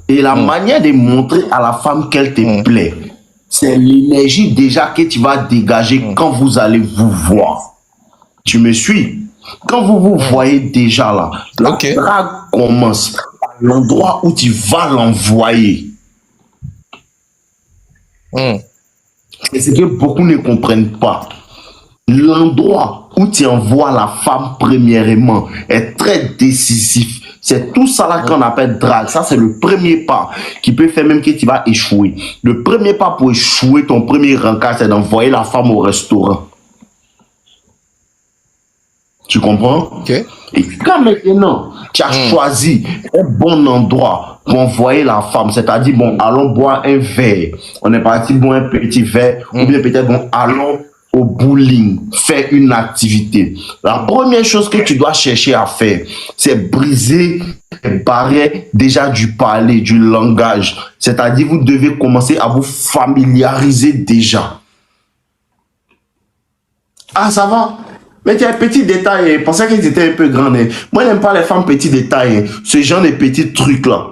Et la manière de montrer à la femme qu'elle te plaît, c'est l'énergie déjà que tu vas dégager quand vous allez vous voir. Tu me suis? Quand vous vous voyez déjà là, la drague commence à l'endroit où tu vas l'envoyer. C'est ce que beaucoup ne comprennent pas. L'endroit où tu envoies la femme premièrement est très décisif. C'est tout ça là qu'on appelle drague. Ça, c'est le premier pas qui peut faire même que tu vas échouer. Le premier pas pour échouer ton premier rencard, c'est d'envoyer la femme au restaurant. Tu comprends? Et quand maintenant, tu as choisi un bon endroit pour envoyer la femme, c'est-à-dire, bon, allons boire un verre. On est parti boire un petit verre, ou bien peut-être, bon, allons au bowling, faire une activité. La première chose que tu dois chercher à faire, c'est briser les barrières déjà du parler, du langage. C'est-à-dire, vous devez commencer à vous familiariser déjà. Ah, ça va? Mais tu as un petit détail, je pensais que tu étais un peu grande. Moi, je n'aime pas les femmes petits détails. Ce genre de petits trucs-là,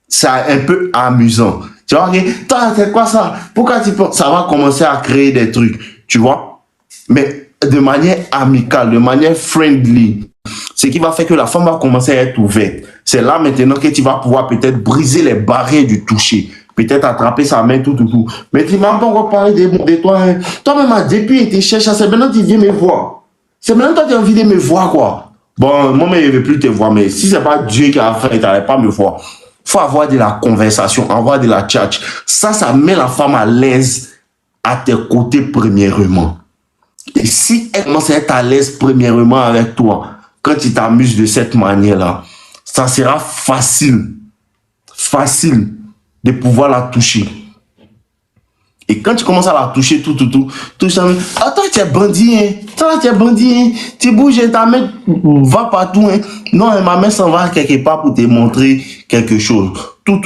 c'est un peu amusant. Tu vois, toi, c'est quoi ça? Pourquoi tu penses? Ça va commencer à créer des trucs, tu vois? Mais de manière amicale, de manière friendly, ce qui va faire que la femme va commencer à être ouverte. C'est là maintenant que tu vas pouvoir peut-être briser les barrières du toucher. Peut-être attraper sa main, tout. Mais tu m'as pas encore parlé de toi. Hein. Toi-même, depuis, tu cherches, c'est maintenant que tu viens me voir. C'est maintenant que tu as envie de me voir, quoi. Bon, moi, je ne veux plus te voir, mais si ce n'est pas Dieu qui a fait, tu n'allais pas me voir. Il faut avoir de la conversation, avoir de la tchatch. Ça met la femme à l'aise à tes côtés, premièrement. Et si elle commence à être à l'aise, premièrement, avec toi, quand tu t'amuses de cette manière-là, ça sera facile de pouvoir la toucher. Et quand tu commences à la toucher, tout, ça, attends, tu es bandit, hein. Toi, tu es bandit, hein. Tu bouges, ta main va partout, hein. Non, ma main s'en va quelque part pour te montrer quelque chose. Tout.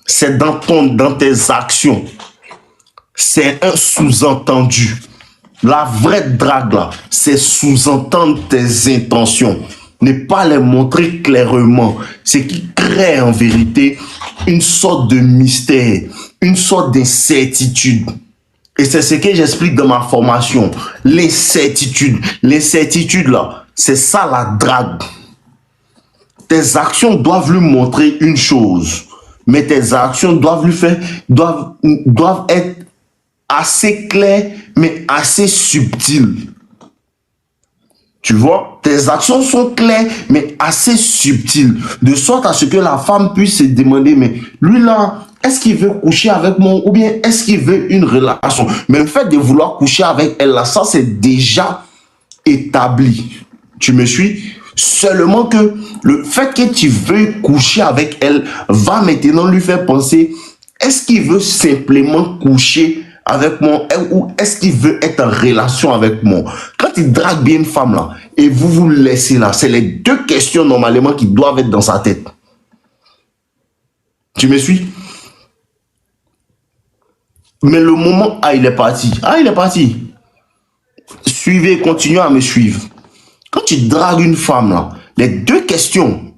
C'est dans tes actions. C'est un sous-entendu. La vraie drague, là, c'est sous-entendre tes intentions. Ne pas les montrer clairement. Ce qui crée en vérité une sorte de mystère, une sorte d'incertitude. Et c'est ce que j'explique dans ma formation. L'incertitude. L'incertitude, là, c'est ça la drague. Tes actions doivent lui montrer une chose. Mais tes actions doivent être assez claires, mais assez subtiles. Tu vois, tes actions sont claires, mais assez subtiles. De sorte à ce que la femme puisse se demander, mais lui là, est-ce qu'il veut coucher avec moi ou bien est-ce qu'il veut une relation? Mais le fait de vouloir coucher avec elle là, ça c'est déjà établi. Tu me suis? Seulement que le fait que tu veux coucher avec elle va maintenant lui faire penser, est-ce qu'il veut simplement coucher avec moi ou est-ce qu'il veut être en relation avec moi? Quand il drague bien une femme là et vous vous laissez là, c'est les deux questions normalement qui doivent être dans sa tête. Tu me suis? Mais le moment, il est parti. Il est parti. Suivez, continuez à me suivre. Quand tu dragues une femme là, les deux questions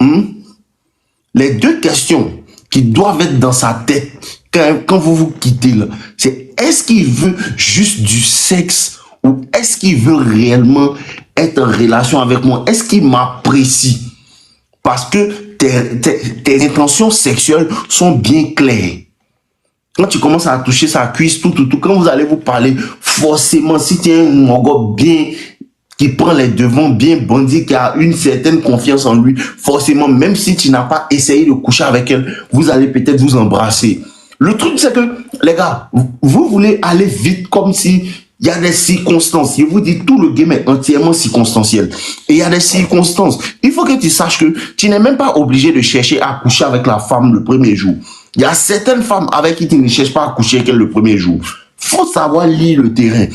qui doivent être dans sa tête quand vous vous quittez là, c'est est-ce qu'il veut juste du sexe ou est-ce qu'il veut réellement être en relation avec moi? Est-ce qu'il m'apprécie? Parce que tes intentions sexuelles sont bien claires. Quand tu commences à toucher sa cuisse, tout, quand vous allez vous parler, forcément, si tu es un mongo bien, qui prend les devants, bien bandit, qui a une certaine confiance en lui, forcément, même si tu n'as pas essayé de coucher avec elle, vous allez peut-être vous embrasser. Le truc, c'est que, les gars, vous voulez aller vite comme si il y a des circonstances. Je vous dis, tout le game est entièrement circonstanciel. Et il y a des circonstances. Il faut que tu saches que tu n'es même pas obligé de chercher à coucher avec la femme le premier jour. Il y a certaines femmes avec qui tu ne cherches pas à coucher avec elles le premier jour. Faut savoir lire le terrain.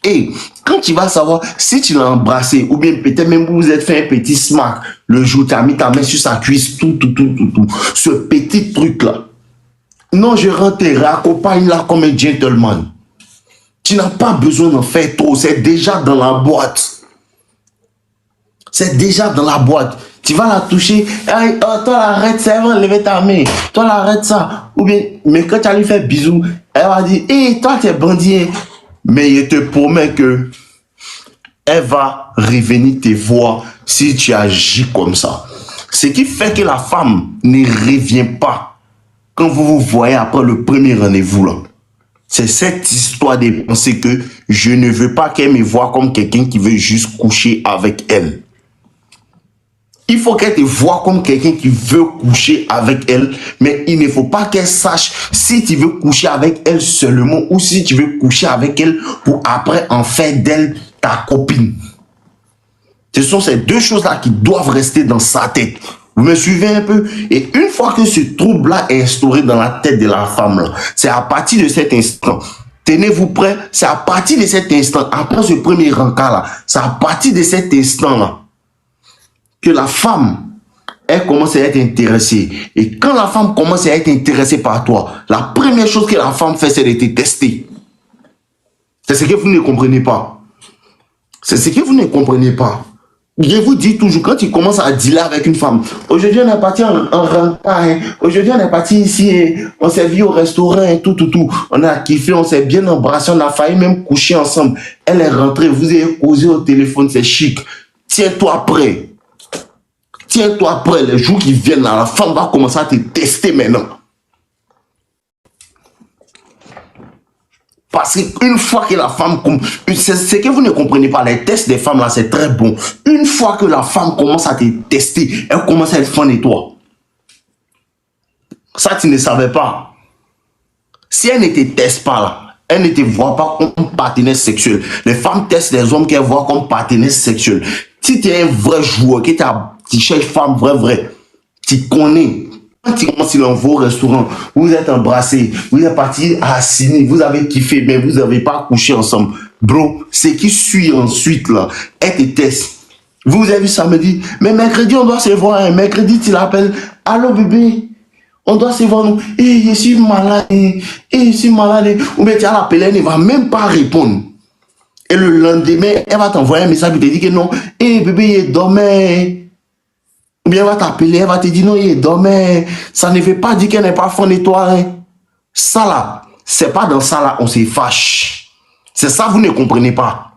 Et quand tu vas savoir si tu l'as embrassé ou bien peut-être même vous vous êtes fait un petit smack le jour, tu as mis ta main sur sa cuisse, tout. Ce petit truc-là. Non, je rentrerai, accompagne-la comme un gentleman. Tu n'as pas besoin d'en faire trop, c'est déjà dans la boîte. C'est déjà dans la boîte. Tu vas la toucher. Hey, oh, toi, arrête ça, elle va lever ta main. Toi, arrête ça. Ou bien, mais quand tu vas lui faire bisous, elle va dire, hey, toi, tu es bandit. Mais je te promets que elle va revenir te voir si tu agis comme ça. Ce qui fait que la femme ne revient pas quand vous vous voyez après le premier rendez-vous là. C'est cette histoire de penser que je ne veux pas qu'elle me voie comme quelqu'un qui veut juste coucher avec elle. Il faut qu'elle te voie comme quelqu'un qui veut coucher avec elle, mais il ne faut pas qu'elle sache si tu veux coucher avec elle seulement ou si tu veux coucher avec elle pour après en faire d'elle ta copine. Ce sont ces deux choses-là qui doivent rester dans sa tête. Vous me suivez un peu? Et une fois que ce trouble-là est instauré dans la tête de la femme, c'est à partir de cet instant, tenez-vous prêts, c'est à partir de cet instant, après ce premier rencard-là, c'est à partir de cet instant-là que la femme, elle commence à être intéressée. Et quand la femme commence à être intéressée par toi, la première chose que la femme fait, c'est de te tester. C'est ce que vous ne comprenez pas. C'est ce que vous ne comprenez pas. Je vous dis toujours, quand tu commences à dealer avec une femme, aujourd'hui on est parti en rencard, hein. Aujourd'hui on est parti ici, hein. On s'est vu au restaurant, hein, tout. On a kiffé, on s'est bien embrassé, on a failli même coucher ensemble. Elle est rentrée, vous avez causé au téléphone, c'est chic. Tiens-toi prêt. Tiens-toi prêt, les jours qui viennent là, la femme va commencer à te tester maintenant. Parce qu'une fois que la femme... C'est que vous ne comprenez pas, les tests des femmes là, c'est très bon. Une fois que la femme commence à te tester, elle commence à être fan de toi. Ça, tu ne savais pas. Si elle ne te teste pas là, elle ne te voit pas comme partenaire sexuel. Les femmes testent les hommes qu'elles voient comme partenaire sexuel. Si tu es un vrai joueur, que tu cherches femme vrai, tu connais. Quand tu commences dans vos restaurants, vous êtes embrassés, vous êtes partis à Sydney, vous avez kiffé, mais vous n'avez pas couché ensemble. Bro, ce qui suit ensuite là, elle te teste. Vous avez vu samedi, mais mercredi on doit se voir. Hein. Mercredi tu l'appelles, allô bébé, on doit se voir. Et je suis malade, je suis malade. Ou bien tu vas l'appeler, elle ne va même pas répondre. Et le lendemain, elle va t'envoyer un message pour te dire que non, bébé, il dormait. Ou bien elle va t'appeler, elle va te dire non, il dormait. Ça ne veut pas dire qu'elle n'est pas fan de toi. Hein. Ça là, c'est pas dans ça là, on se fâche. C'est ça, vous ne comprenez pas.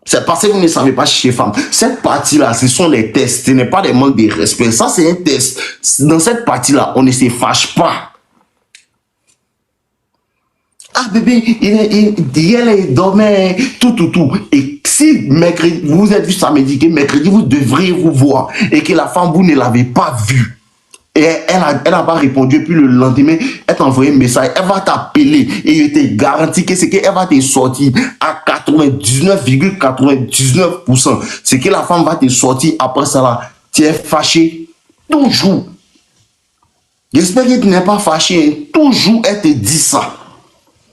C'est parce que vous ne savez pas chez les femmes. Cette partie-là, ce sont les tests. Ce n'est pas des manques de respect. Ça, c'est un test. Dans cette partie-là, on ne se fâche pas. Ah bébé, il dormait, tout. Et si mercredi, vous êtes vu samedi, que mercredi, vous devriez vous voir. Et que la femme, vous ne l'avez pas vue. Et elle n'a pas répondu. Puis le lendemain, elle t'a envoyé un message. Elle va t'appeler. Et je te garantis que c'est qu'elle va te sortir à 99,99%. C'est que la femme va te sortir après ça là. Tu es fâché toujours. J'espère que tu n'es pas fâché. Toujours, elle te dit ça.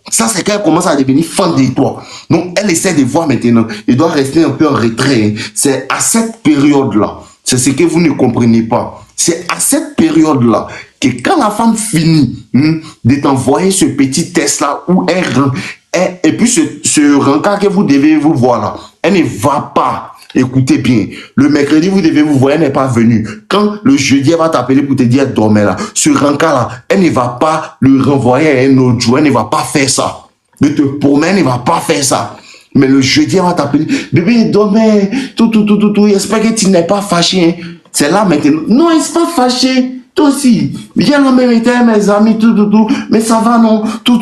Ça, c'est qu'elle commence à devenir fan de toi. Donc, elle essaie de voir maintenant. Elle doit rester un peu en retrait. C'est à cette période-là. C'est ce que vous ne comprenez pas. C'est à cette période-là que quand la femme finit de t'envoyer ce petit test-là où et puis ce rencard que vous devez vous voir là, elle ne va pas. Écoutez bien, le mercredi, vous devez vous voir, elle n'est pas venue. Quand le jeudi, elle va t'appeler pour te dire, elle dormait là. Ce rencard-là, elle ne va pas le renvoyer à un autre jour. Elle ne va pas faire ça. Je te promets, elle ne va pas faire ça. Mais le jeudi, elle va t'appeler, bébé, dormait, tout. J'espère que tu n'es pas fâché. Hein. C'est là maintenant. Non, elle n'est pas fâché. Toi aussi. Viens là même avec mes amis, tout. Mais ça va, non, tout.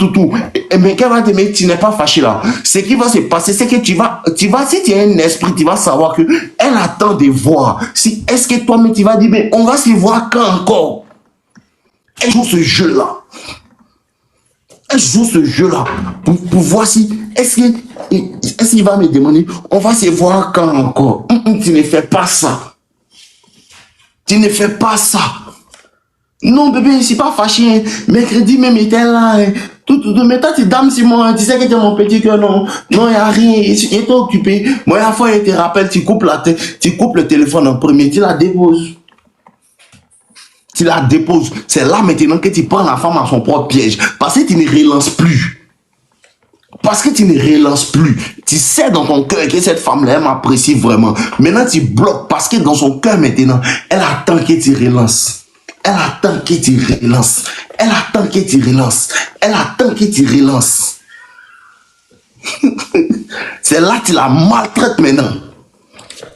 Mais qu'elle va te mettre, tu n'es pas fâché là. Ce qui va se passer, c'est que tu vas, si tu as un esprit, tu vas savoir que elle attend de voir. Si, est-ce que toi-même, tu vas dire, mais on va se voir quand encore? Elle joue ce jeu-là. Elle joue ce jeu-là pour voir si, est-ce qu'il va me demander, on va se voir quand encore? Tu ne fais pas ça. Tu ne fais pas ça. Non, bébé, je ne suis pas fâché. Mercredi même, il était là. Tout. Mais toi, tu dames sur moi. Tu sais que tu es mon petit cœur. Non, il n'y a rien. Il est occupé. Moi, la fois, il te rappelle, tu coupes le téléphone en premier. Tu la déposes. C'est là maintenant que tu prends la femme à son propre piège. Parce que tu ne relances plus. Parce que tu ne relances plus. Tu sais dans ton cœur que cette femme-là, elle m'apprécie vraiment. Maintenant, tu bloques parce que dans son cœur, maintenant, elle attend que tu relances. Elle attend que tu relances. Elle attend que tu relances. Elle attend que tu relances. C'est là que tu la maltraites maintenant.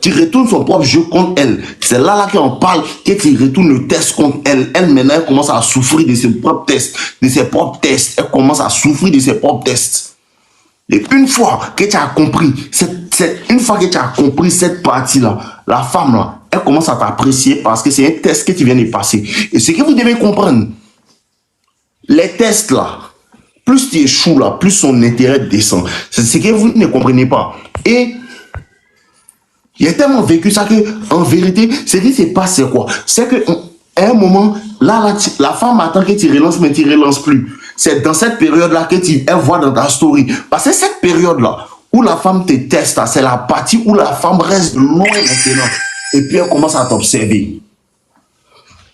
Tu retournes son propre jeu contre elle. C'est là qu'on parle que tu retournes le test contre elle. Elle maintenant, elle commence à souffrir de ses propres tests. De ses propres tests. Elle commence à souffrir de ses propres tests. Et une fois que tu as compris, une fois que tu as compris cette partie-là, la femme là, elle commence à t'apprécier parce que c'est un test que tu viens de passer. Et ce que vous devez comprendre, les tests là, plus tu échoues là, plus son intérêt descend. C'est ce que vous ne comprenez pas. Et j'ai tellement vécu ça que, en vérité, ce qui se passe, c'est quoi? C'est que, à un moment, là, la femme attend que tu relances, mais tu ne relances plus. C'est dans cette période-là que elle voit dans ta story. Parce que cette période-là, où la femme te teste, c'est la partie où la femme reste loin maintenant. Et puis elle commence à t'observer.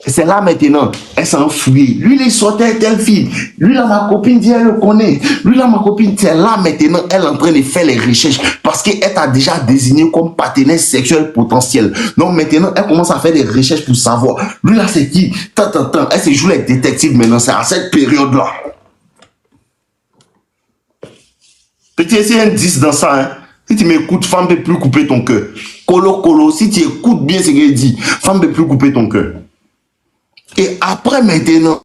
C'est là maintenant, elle s'enfuit. Lui, il sortait telle fille. Lui, là, ma copine dit, elle le connaît. Lui, là, ma copine, c'est là maintenant, elle est en train de faire les recherches. Parce qu'elle t'a déjà désigné comme partenaire sexuel potentiel. Donc maintenant, elle commence à faire des recherches pour savoir. Lui, là, c'est qui? Elle se joue les détectives maintenant. C'est à cette période-là. Petit, essayer un 10 dans ça, hein. Si tu m'écoutes, femme ne peut plus couper ton cœur. Colo, si tu écoutes bien ce qu'il dit, femme ne peut plus couper ton cœur. Et après maintenant,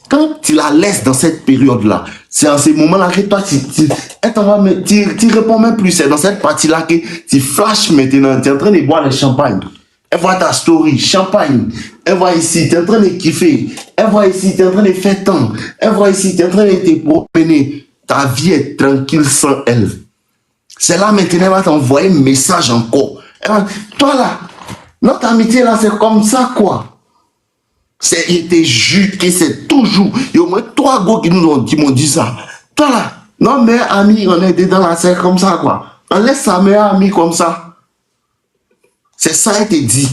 quand tu la laisses dans cette période-là, c'est en ces moments-là que toi, tu réponds même plus. C'est dans cette partie-là que tu flashes maintenant. Tu es en train de boire le champagne. Elle voit ta story, champagne. Elle voit ici, tu es en train de kiffer. Elle voit ici, tu es en train de faire temps. Elle voit ici, tu es en train de te promener. Ta vie est tranquille sans elle. C'est là maintenant, elle va t'envoyer un message encore. Toi là, notre amitié là, c'est comme ça quoi. Il te jure que c'est toujours. Il y a au moins 3 gars qui m'ont dit ça. Toi là, non mais ami, on est dedans là, c'est comme ça quoi. On laisse sa meilleure amie comme ça. C'est ça, elle te dit.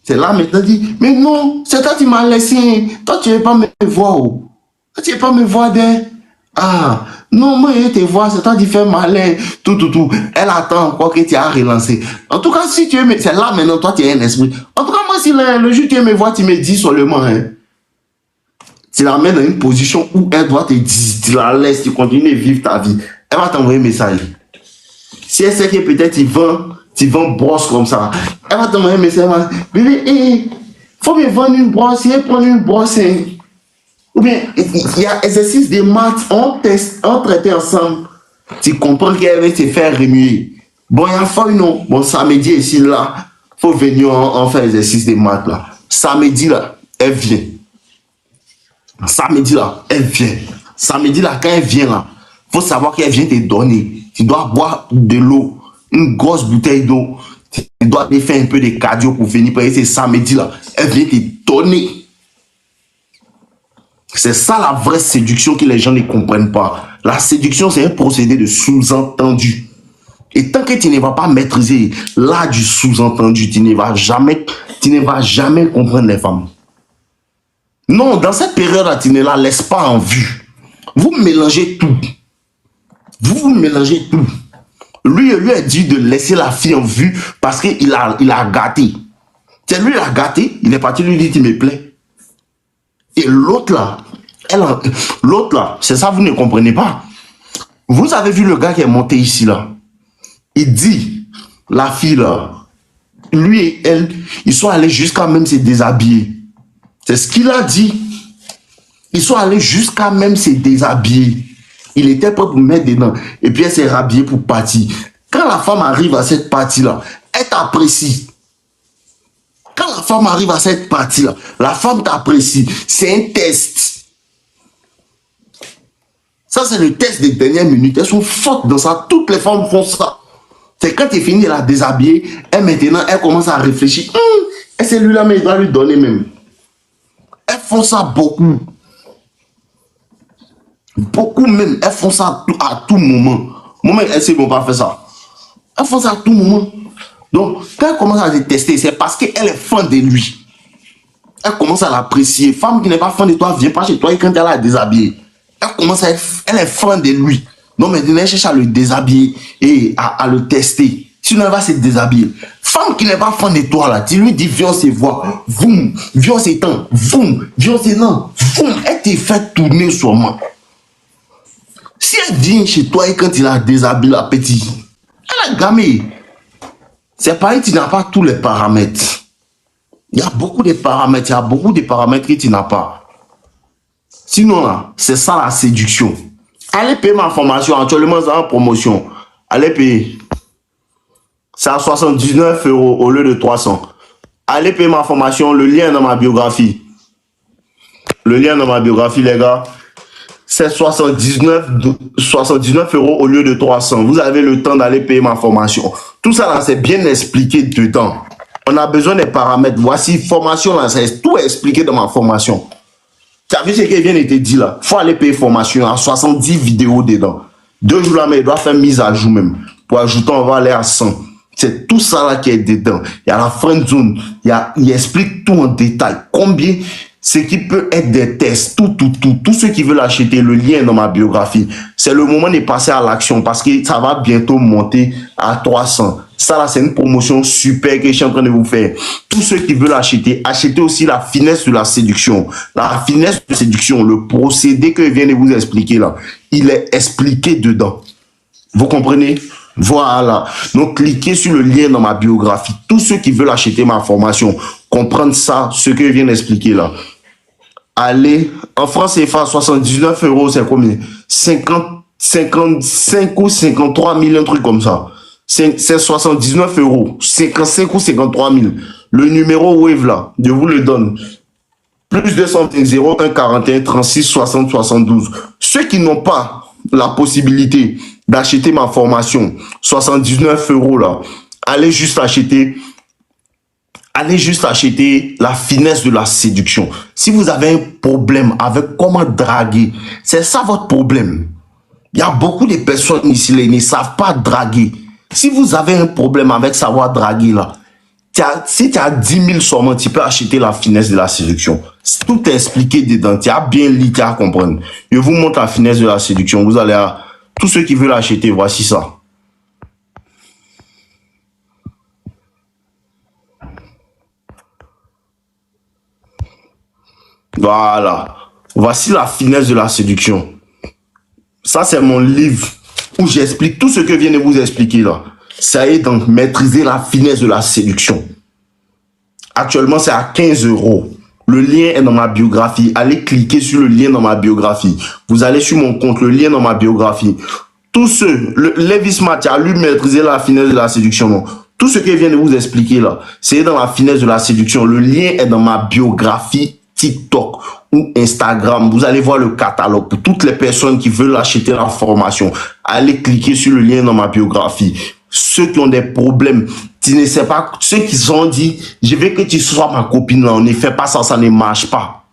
C'est là maintenant, dit, mais non, c'est toi qui m'as laissé. Toi, tu ne veux pas me voir. Toi, tu ne veux pas me voir d'elle. Ah, non, moi, je te vois, c'est toi qui fais malin, tout. Elle attend encore que tu as relancé. En tout cas, si tu es, c'est là maintenant, toi, tu es un esprit. En tout cas, moi, si le jour tu me vois, tu me dis seulement, hein. Tu la mets dans une position où elle doit te dire, tu la laisses, tu continues de vivre ta vie. Elle va t'envoyer un message. Si elle sait que peut-être tu vends brosse comme ça, elle va t'envoyer un message. Bébé, faut me vendre une brosse, il prendre une brosse, hein. Ou bien, il y a exercice de maths, on traitait ensemble. Tu comprends qu'elle veut te faire remuer. Bon, il y a fois non. Bon, samedi ici, là, faut venir en faire exercice de maths, là. Samedi, là, elle vient. Samedi, là, elle vient. Samedi, là, quand elle vient, là, faut savoir qu'elle vient te donner. Tu dois boire de l'eau, une grosse bouteille d'eau. Tu dois te faire un peu de cardio pour venir. Parce que c'est samedi, là, elle vient te donner. C'est ça la vraie séduction que les gens ne comprennent pas. La séduction, c'est un procédé de sous-entendu. Et tant que tu ne vas pas maîtriser l'art du sous-entendu, tu ne vas jamais comprendre les femmes. Non, dans cette période-là, tu ne la laisses pas en vue. Vous mélangez tout. Vous mélangez tout. Lui a dit de laisser la fille en vue parce qu'il a gâté. C'est lui qui l'a gâté, il est parti lui dire, tu me plais. Et l'autre là, c'est ça, vous ne comprenez pas. Vous avez vu le gars qui est monté ici là. Il dit, la fille là, lui et elle, ils sont allés jusqu'à même se déshabiller. C'est ce qu'il a dit. Ils sont allés jusqu'à même se déshabiller. Il était prêt pour mettre dedans. Et puis elle s'est rhabillée pour partir. Quand la femme arrive à cette partie-là, elle t'apprécie. Quand la femme arrive à cette partie-là, la femme t'apprécie. C'est un test. Ça, c'est le test des dernières minutes. Elles sont fortes dans ça. Toutes les femmes font ça. C'est quand tu es fini de la déshabiller, et maintenant, elle commence à réfléchir. Et c'est lui-là, mais il doit lui donner même. Elles font ça beaucoup. Beaucoup même. Elles font ça à tout moment. Moi, elles ne vont pas faire ça. Elles font ça à tout moment. Donc, quand elle commence à le tester, c'est parce qu'elle est fan de lui. Elle commence à l'apprécier. Femme qui n'est pas fan de toi, viens pas chez toi et quand elle a déshabillé. Elle est fan de lui. Non, mais il cherche à le déshabiller et à le tester. Sinon, elle va se déshabiller. Femme qui n'est pas fan de toi, là, tu lui dis, viens, se voir, voum, viens, c'est temps, voum, viens, c'est non, voum, elle te fait tourner sur moi. Si elle vient chez toi et quand il a déshabillé la petite, elle a gamé. C'est pareil, tu n'as pas tous les paramètres. Il y a beaucoup de paramètres, il y a beaucoup de paramètres que tu n'as pas. Sinon, là, c'est ça la séduction. Allez payer ma formation, actuellement, c'est en promotion. Allez payer. C'est à 79 € au lieu de 300. Allez payer ma formation, le lien est dans ma biographie. Le lien dans ma biographie, les gars. C'est 79 € au lieu de 300. Vous avez le temps d'aller payer ma formation. Tout ça, là, c'est bien expliqué dedans. On a besoin des paramètres. Voici, formation, là, c'est tout expliqué dans ma formation. Tu as vu ce qui vient de te dire là? Il faut aller payer formation à 70 vidéos dedans. 2 jours là, mais il doit faire mise à jour même. Pour ajouter, on va aller à 100. C'est tout ça là qui est dedans. Il y a la friend zone. Il explique tout en détail. Combien, ce qui peut être des tests. Tout ceux qui veulent acheter, le lien dans ma biographie. C'est le moment de passer à l'action parce que ça va bientôt monter à 300. Ça là, c'est une promotion super que je suis en train de vous faire. Tous ceux qui veulent acheter, achetez aussi la finesse de la séduction. La finesse de séduction, le procédé que je viens de vous expliquer là, il est expliqué dedans. Vous comprenez? Voilà. Donc, cliquez sur le lien dans ma biographie. Tous ceux qui veulent acheter ma formation, comprendre ça, ce que je viens d'expliquer là. Allez, en France CFA, 79 €, c'est combien? 55 ou 53 000, un truc comme ça. C'est 79 €, 55 ou 53 000. Le numéro Wave là, je vous le donne. Plus 220 01 41 36 60 72. Ceux qui n'ont pas la possibilité d'acheter ma formation, 79 € là, allez juste acheter la finesse de la séduction. Si vous avez un problème avec comment draguer, c'est ça votre problème. Il y a beaucoup de personnes ici, qui ne savent pas draguer. Si vous avez un problème avec savoir draguer là, si tu as 10 000 seulement, tu peux acheter la finesse de la séduction. Tout est expliqué dedans. Tu as bien lu, tu as comprendre. Je vous montre la finesse de la séduction. Vous allez à tous ceux qui veulent acheter, voici ça. Voilà. Voici la finesse de la séduction. Ça, c'est mon livre où j'explique tout ce que je viens de vous expliquer là. Ça y est, donc, maîtriser la finesse de la séduction. Actuellement, c'est à 15 €. Le lien est dans ma biographie. Allez cliquer sur le lien dans ma biographie. Vous allez sur mon compte, le lien dans ma biographie. Tous ceux, Levi Smart, tu as lu maîtriser la finesse de la séduction, non? Tout ce que je viens de vous expliquer là, c'est dans la finesse de la séduction. Le lien est dans ma biographie TikTok ou Instagram. Vous allez voir le catalogue pour toutes les personnes qui veulent acheter la formation. Allez cliquer sur le lien dans ma biographie. Ceux qui ont des problèmes, tu ne sais pas, ceux qui se sont dit, je veux que tu sois ma copine là, on ne fait pas ça, ça ne marche pas.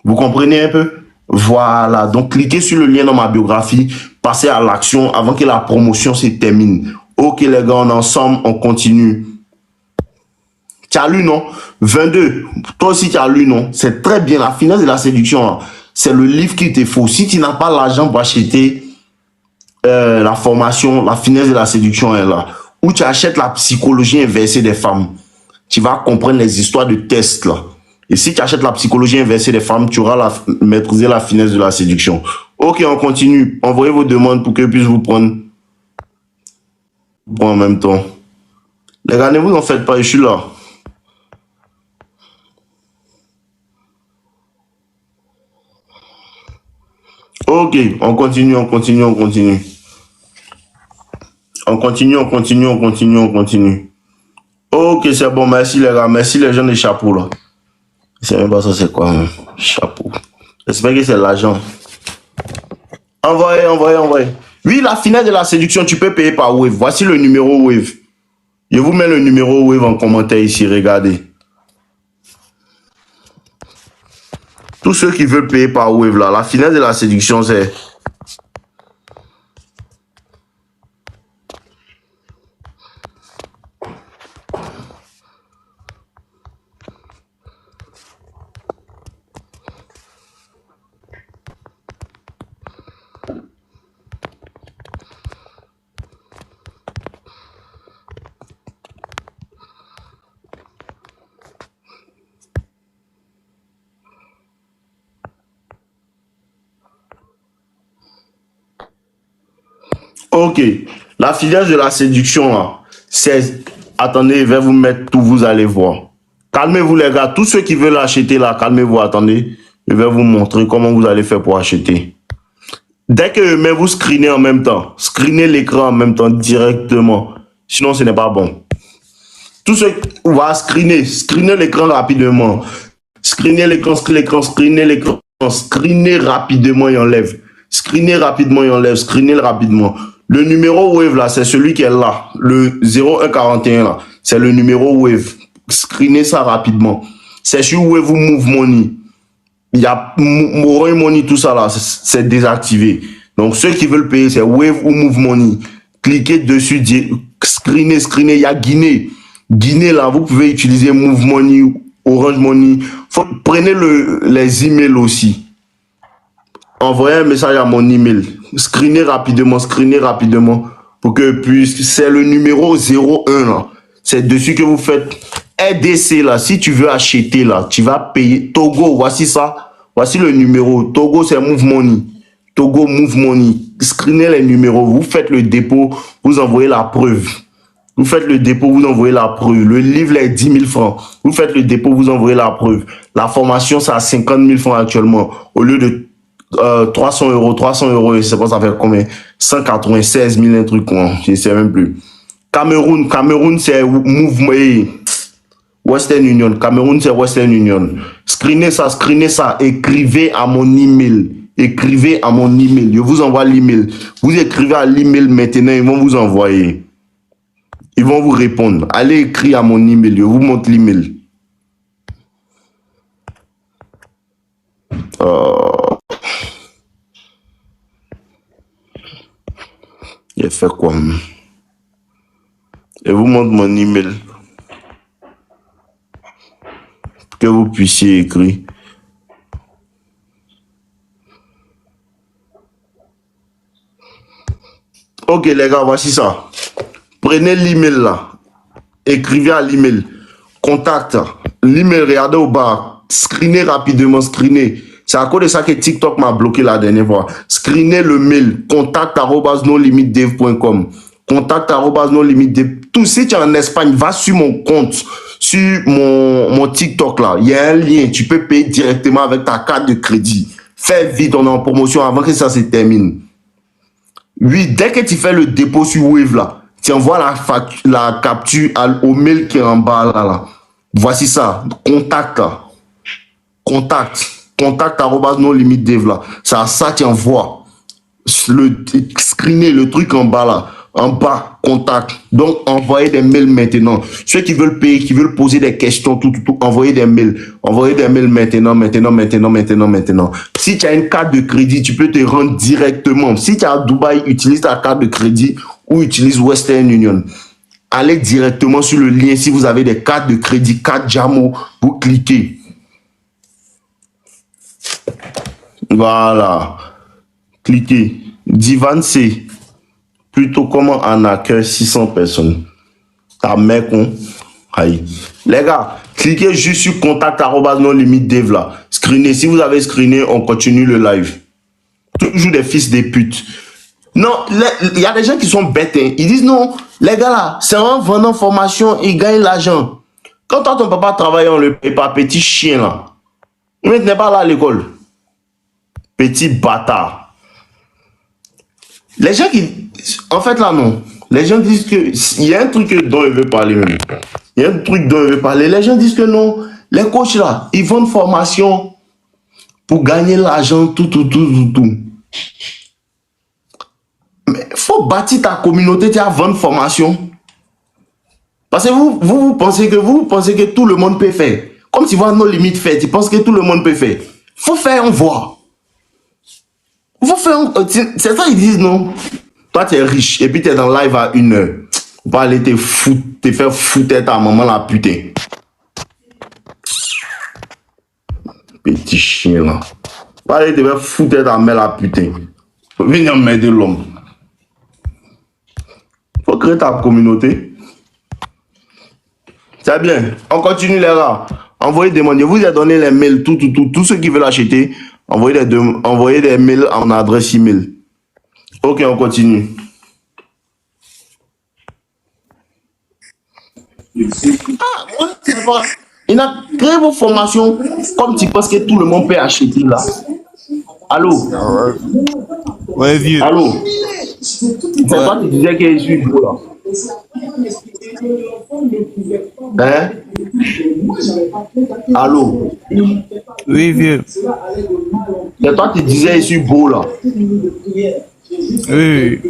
Vous comprenez un peu? Voilà, donc cliquez sur le lien dans ma biographie, passez à l'action avant que la promotion se termine. Ok les gars, on est ensemble, on continue. Tu as lu, non? 22. Toi aussi, tu as lu, non? C'est très bien. La finesse de la séduction, c'est le livre qu'il te faut. Si tu n'as pas l'argent pour acheter la formation, la finesse de la séduction est là. Ou tu achètes la psychologie inversée des femmes. Tu vas comprendre les histoires de tests, là. Et si tu achètes la psychologie inversée des femmes, tu auras maîtrisé la finesse de la séduction. Ok, on continue. Envoyez vos demandes pour que je puisse vous prendre en même temps. Les gars, ne vous en faites pas, je suis là. Ok, on continue, on continue, on continue. On continue, on continue, on continue, on continue. Ok, c'est bon, merci les gars, merci les gens des chapeaux là. Je sais même pas ça c'est quoi, hein? Chapeau. J'espère que c'est l'argent. Envoyez, envoyez, envoyez. Oui, la finale de la séduction, tu peux payer par Wave. Voici le numéro Wave. Je vous mets le numéro Wave en commentaire ici, regardez. Tous ceux qui veulent payer par Wave là, la finale de la séduction c'est... Ok. La filière de la séduction, là, c'est... Attendez, je vais vous mettre tout, vous allez voir. Calmez-vous, les gars. Tous ceux qui veulent acheter, là, calmez-vous, attendez. Je vais vous montrer comment vous allez faire pour acheter. Dès que mais vous screenez en même temps, screenez l'écran en même temps directement. Sinon, ce n'est pas bon. Tous ceux qui vont screener l'écran rapidement. Screener l'écran, screener l'écran. Screener rapidement et enlève. Screener rapidement et enlève. Screener rapidement. Le numéro Wave là, c'est celui qui est là. Le 0141 là, c'est le numéro Wave. Screenez ça rapidement. C'est sur Wave ou Move Money. Il y a Orange Money, tout ça là, c'est désactivé. Donc ceux qui veulent payer, c'est Wave ou Move Money. Cliquez dessus, screenez. Il y a Guinée. Guinée là, vous pouvez utiliser Move Money, Orange Money. Prenez les emails aussi. Envoyez un message à mon email. Screenez rapidement pour que puisse. C'est le numéro 01 là. C'est dessus que vous faites RDC là. Si tu veux acheter là, tu vas payer. Togo, voici ça. Voici le numéro. Togo, c'est Move Money. Togo, Move Money. Screenez les numéros. Vous faites le dépôt, vous envoyez la preuve. Vous faites le dépôt, vous envoyez la preuve. Le livre est 10 000 francs. Vous faites le dépôt, vous envoyez la preuve. La formation, c'est à 50 000 francs actuellement. Au lieu de 300 euros, c'est pas ça fait combien? 196 000, un truc, quoi. Je sais même plus. Cameroun, c'est Western Union. Cameroun, c'est Western Union. Screenez ça. Écrivez à mon email. Je vous envoie l'email. Vous écrivez à l'email maintenant, ils vont vous envoyer. Ils vont vous répondre. Allez écrire à mon email. Je vous montre l'email. J'ai fait quoi? Je vous montre mon email. Pour que vous puissiez écrire. Ok les gars, voici ça. Prenez l'email là. Écrivez à l'email. Contact. L'email, regardez au bas. Screenez rapidement, screenez. C'est à cause de ça que TikTok m'a bloqué la dernière fois. Screenez le mail. contact@nolimitdev.com. Contact@nolimitdev. Tout, si tu es en Espagne, va sur mon compte, sur mon TikTok là. Il y a un lien. Tu peux payer directement avec ta carte de crédit. Fais vite, on est en promotion avant que ça se termine. Oui, dès que tu fais le dépôt sur Wave là, tu envoies la capture au mail qui est en bas là. Voici ça. Contact là. Contact@nolimitdev là. Ça tu envoies. Screener le truc en bas là. En bas, contact. Donc, envoyez des mails maintenant. Ceux qui veulent payer, qui veulent poser des questions, tout, envoyez des mails. Envoyez des mails maintenant. Si tu as une carte de crédit, tu peux te rendre directement. Si tu es à Dubaï, utilise ta carte de crédit ou utilise Western Union. Allez directement sur le lien. Si vous avez des cartes de crédit, carte Jamo, vous cliquez. Voilà. Cliquez. Divan C. Plutôt comment on accueille 600 personnes. Ta mec, on. Aïe. Les gars, cliquez juste sur contact@nolimitdev là. Screenez. Si vous avez screené, on continue le live. Toujours des fils de pute. Non, il y a des gens qui sont bêtes. Hein. Ils disent non, les gars là, c'est en vendant formation, ils gagnent l'argent. Quand toi, ton papa travaille, on le paye pas, petit chien là. Il n'est pas là à l'école. Petit bâtard. Les gens qui... En fait, là, non. Les gens disent que... Il y a un truc dont je veux parler même. Il y a un truc dont je veux parler. Les gens disent que non. Les coachs, là, ils vendent formation pour gagner l'argent, tout. Mais il faut bâtir ta communauté, tu as vendre formation. Parce que vous pensez que tout le monde peut faire. Comme tu vois nos limites faire, tu penses que tout le monde peut faire. Faut faire, on voit. Faut faire, c'est ça ils disent non. Toi tu es riche et puis tu es dans live à 1h. On va aller te faire foutre ta maman la putain. Petit chien là. On va aller te faire foutre ta mère la putain. Faut venir m'aider l'homme. Faut créer ta communauté. C'est bien. On continue les gars. Envoyez des mails. Je vous ai donné les mails, tous ceux qui veulent acheter. Envoyez des mails en adresse email. Ok, on continue. Ah, moi, c'est pas. Il a créé vos formations comme tu penses que tout le monde peut acheter là. Allô? Ouais, vieux. Allô? C'est Ouais. toi qui disais qu'il est sur beau là. Hein? Allô? Oui, vieux. C'est toi qui disais qu'il est sur beau là. Oui, oui.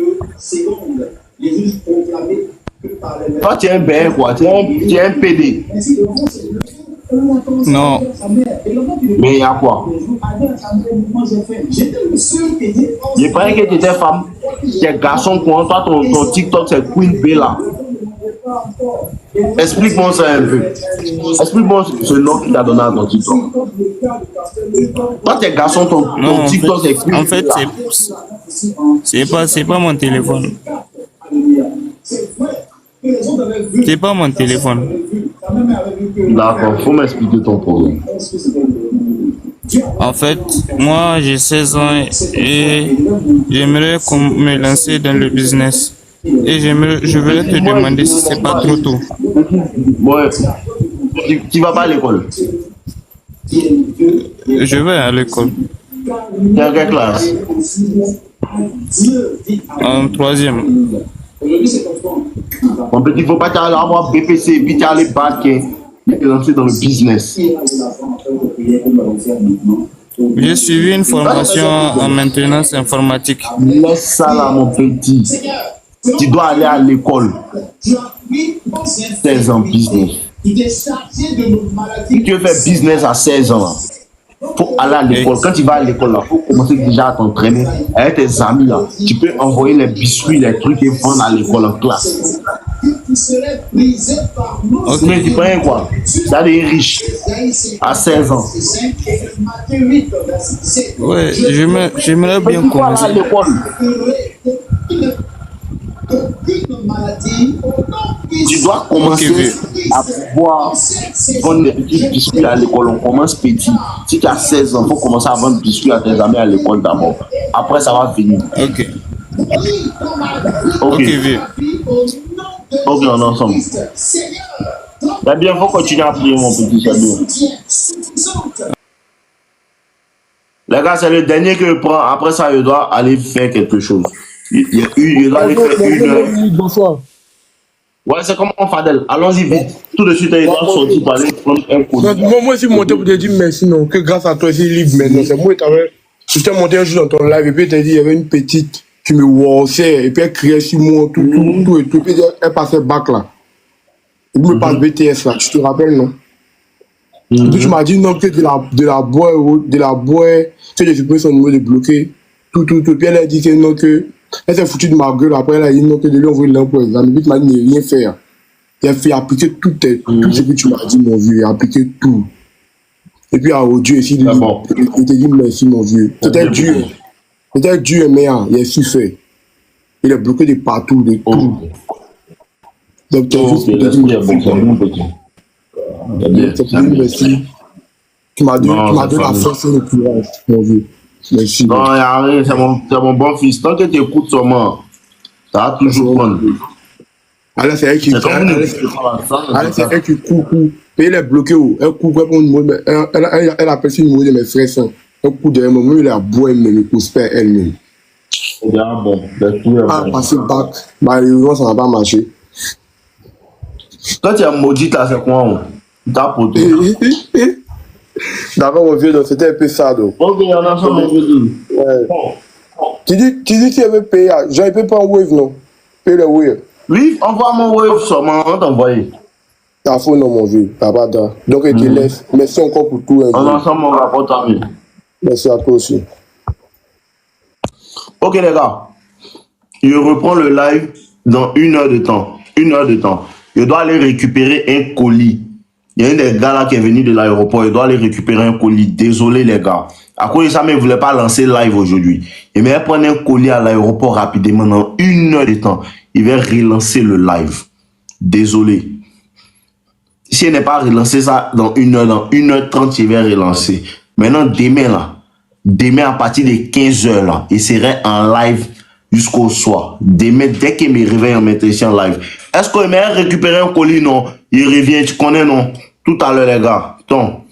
Toi, tu es un BR quoi? Tu es un PD. Non. Mais il y a quoi? Je croyais que tu étais femme. Tu es garçon quoi? Toi, ton TikTok, c'est Queen B là. Explique-moi ça un peu. Explique-moi ce nom qu'il t'a donné à ton TikTok. Toi, t'es garçon, Non, ton TikTok, c'est Queen en B fait, là. c'est pas mon téléphone. C'est pas mon téléphone. D'accord, faut m'expliquer ton problème. En fait, moi, j'ai 16 ans et j'aimerais me lancer dans le business. Et je voulais te demander si c'est pas trop tôt. Ouais. Tu vas pas à l'école. Je vais à l'école. T'es en quelle classe? En troisième. Mon petit, faut pas t'aller avoir BPC, puis t'aller battre, et te lancer dans le business. J'ai suivi une formation en maintenance informatique. Laisse ça là, mon petit. Tu dois aller à l'école. 16 ans, business. Si tu veux faire business à 16 ans, faut aller à l'école. Quand tu vas à l'école, il faut commencer déjà à t'entraîner avec tes amis là. Tu peux envoyer les biscuits, les trucs et vendre à l'école en classe. Ok. Mais tu prends quoi? Ça des riches à 16 ans. Ouais, j'aimerais bien Il faut aller à commencer. l'école. Tu dois commencer à pouvoir vendre des petits biscuits à l'école. On commence petit. Si tu as 16 ans, il faut commencer à vendre des biscuits à tes amis à l'école d'abord. Après, ça va venir. Ok. Ok. Ok, vieux. Ok, on est ensemble. C'est bien, il faut continuer à prier, mon petit, c'est bien. Les gars, c'est le dernier que je prends. Après ça, je dois aller faire quelque chose. Je dois aller faire une heure. Bonsoir. Ouais, c'est comme Fadel. Allons-y vite. Tout de suite, il doit sortir pour aller prendre un colis. Moi, je suis monté pour te dire merci, non, que grâce à toi, c'est libre maintenant. C'est moi qui t'ai monté un jour dans ton live et puis tu as dit, il y avait une petite qui me wassait et puis elle criait sur moi, tout et tout. Et puis elle passait bac là. Et puis me passe BTS là, tu te rappelles, non? Et puis tu m'as dit non, que de la boire, que j'ai supprimé son numéro de bloqué, tout. Puis elle a dit que non, que elle s'est foutue de ma gueule. Après, elle a dit non, que de lui envoyer l'un pour l'examen. Puis tu m'as dit ne rien faire. Il a fait appliquer tout ce que tu m'as dit, mon vieux. Il a appliqué tout. Et puis, à Dieu ici, il te dit merci, mon vieux. C'était dur. C'était dur, mais il a su faire. Il a bloqué de partout, de tout. Donc, tu as juste te dire merci. Tu m'as donné la force et le courage, mon vieux. Merci. Non, il n'y a rien. C'est mon bon fils. Tant que tu écoutes seulement, ça va toujours prendre. Alors, c'est elle qui court. Et elle est bloquée. Elle court pour le numéro. Elle appelle sur le numéro de mes frères. Elle court derrière moi. Elle a boire, mais ne pousse pas elle-même. Bon. Ah, passer bac. Malheureusement, ça n'a pas marché. Quand tu es maudit là, c'est quoi? T'as poté. D'accord, mon vieux, donc c'était un peu ça. Donc. Ok, on a ça, mon vieux. Tu dis que tu avais payé. J'avais payé pas en wave, non? Paye le wave. Oui, envoie mon wave seulement, on t'envoie. T'as faux, non, mon vieux. T'as pas d'art. Donc, je te laisse. Merci encore pour tout. On a ensemble, mon rapport à lui. Merci à toi aussi. Ok, les gars. Je reprends le live dans 1 heure de temps. 1 heure de temps. Je dois aller récupérer un colis. Il y a un des gars là qui est venu de l'aéroport. Il doit aller récupérer un colis. Désolé, les gars. À cause de ça, mais je ne voulais pas lancer live aujourd'hui. Il m'a prendre un colis à l'aéroport rapidement dans 1 heure de temps. Il va relancer le live. Désolé. Si il n'est pas relancé ça dans 1 heure, dans 1h30, il va relancer. Maintenant, demain à partir de 15h là, il serait en live jusqu'au soir. Demain, dès qu'il me réveille, on mettra ici en live. Est-ce qu'on aimerait récupérer un colis, non? Il revient, tu connais, non? Tout à l'heure, les gars. Donc.